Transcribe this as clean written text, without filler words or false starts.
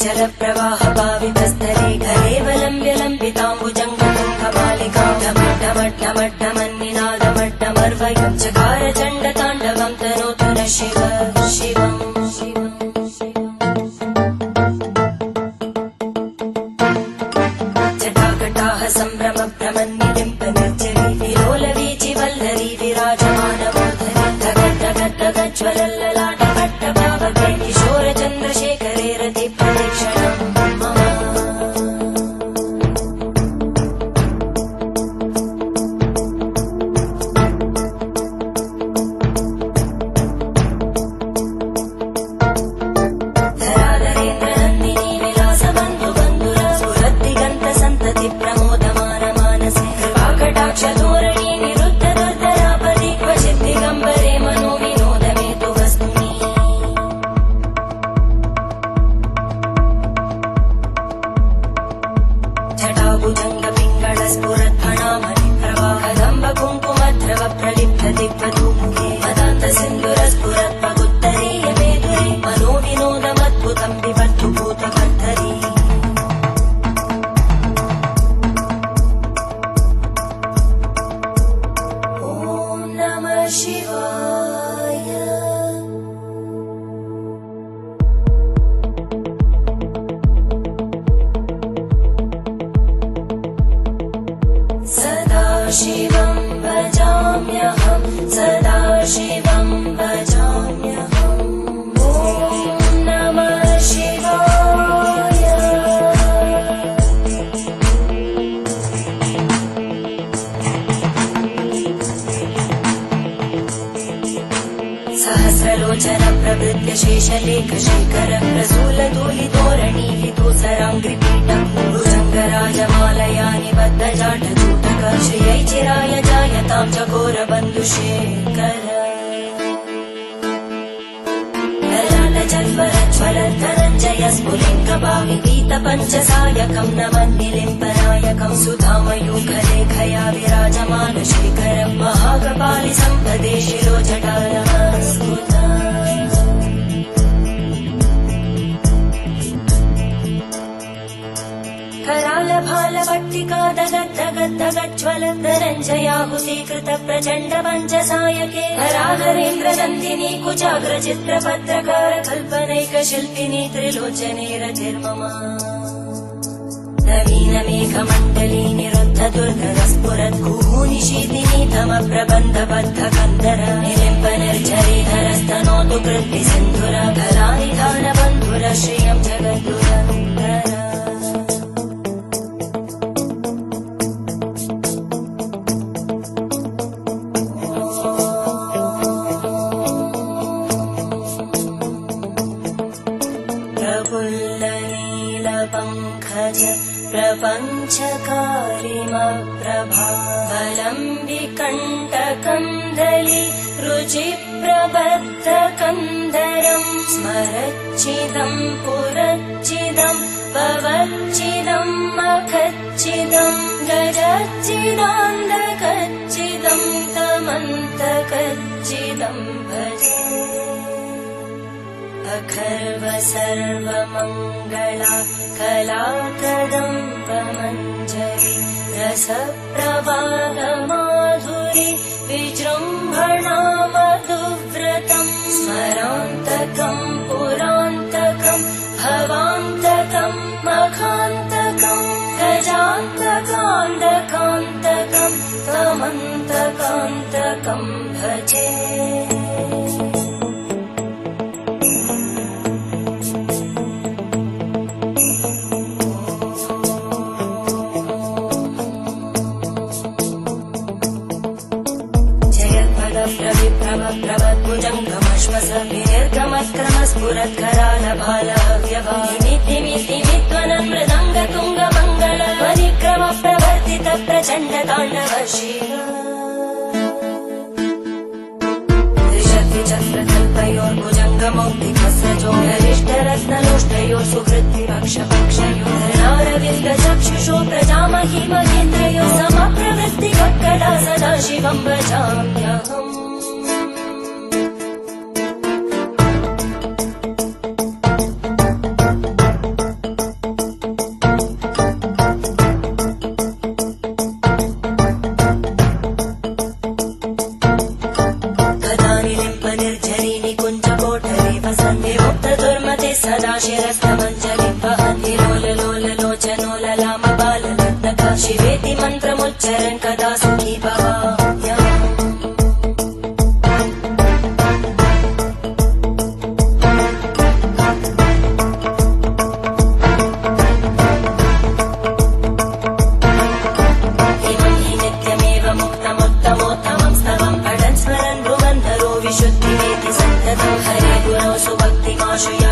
जलप्रवाह पावितस्थले कलेवलम्ब्य लम्बिताम्बुजङ्गतुङ्गबालिकां ढमड्ढमड्ढमड्ढमन्निनादमड्ढमर्वयं चकार चण्डताण्डवं तनोतु न शिव शिवम् जटाकटाः सम्भ्रमभ्रमन्निलिम्पनिर्जरी विलोलवीचि वल्लरी विराजमानमूर्धनि धगद्धगद्धगज्ज्वलल्ललाटपट्टपावके किशोरचन्द्रशेखरे रतिप्रदक्षिणम् शिवं भजाम्यहं सदा शिवं भजाम्यहम् ॐ नमः शिवाय सहस्रलोचन प्रभृत्य शेषलेख शेखर प्रसूलधूलितोरणीलितो सराङ्घ्रिपीठं भुजङ्गराजमालया निबद्धजाटजूटक श्रियै चिराय जायतां चकोरबन्धुशेखर ललाटजल्परज्ज्वलद्धनञ्जय स्फुलिङ्गभाविपीतपञ्चसायकं नमन्निलिम्पनायकं सुधामयूखलेखया विराजमानशेखरं महाकपालि सम्पदे शिरोजटानमस्कुता करालभालवट्टिका दगद्धगद्धगज्ज्वलद्धनञ्जयाहुतीकृत प्रचण्ड पञ्चसायके हराहरेन्द्रनन्दिनी कुचाग्रचित्रपत्रकार कल्पनैकशिल्पिनी त्रिलोचने रतिर्मम नवीनमेघमण्डली निरुद्ध दुर्धरस्फुरद्गुहूनिशीतिनी तमप्रबन्धबद्धकन्दर निलिम्पनिर्झरीधरस्तनोतु कृत्तिसिन्धुर कलानिधानबन्धुर श्रियं जगद्गुरन्धर प्रफुल्लनीलपङ्कज प्रपञ्चकारिमप्रभावलम्बिकण्टकन्दली रुचिप्रबद्धकन्धरं स्मरच्चिदं पुरच्चिदं भवच्चिदं मखच्चिदं गजच्चिदान्धकच्चिदं तमन्तकच्चिदं भजे अखर्व सर्वमङ्गला कलाकदम्बमञ्जरी रसप्रवाहमाधुरी विजृम्भणा मधुव्रतं स्मरान्तकं पुरान्तकं भवान्तकं मखान्तकं गजान्तकान्तकान्तकं तमन्तकान्तकं भजे दीर्घमक्रमस्फुरत्करालभालव्यभामिद्धिमिद्धिमिद्वनं मृदङ्गतुङ्गमङ्गल परिक्रमप्रवर्तित प्रचण्डताण्डव शिव त्रिशक्तिचक्रकल्पयोर्भुजङ्गमौक्तिकस्रजोगरिष्ठरत्नलोष्टयोः सुकृत्तिपक्षपक्षयोर्नारविन्दचक्षुषो प्रजामहि महेन्द्रयोः समप्रवृत्तिकक्कला सदा शिवं भजाम्यहम् शिरस्तमञ्जलिं वहति लोललोललोचनो ललामबालनर्तक शिवेति मन्त्रमुच्चरन् कदा सुखी भवाम्यहम् विशुद्धिमेति सन्ततं हरे गुरौ सुभक्तिमाशु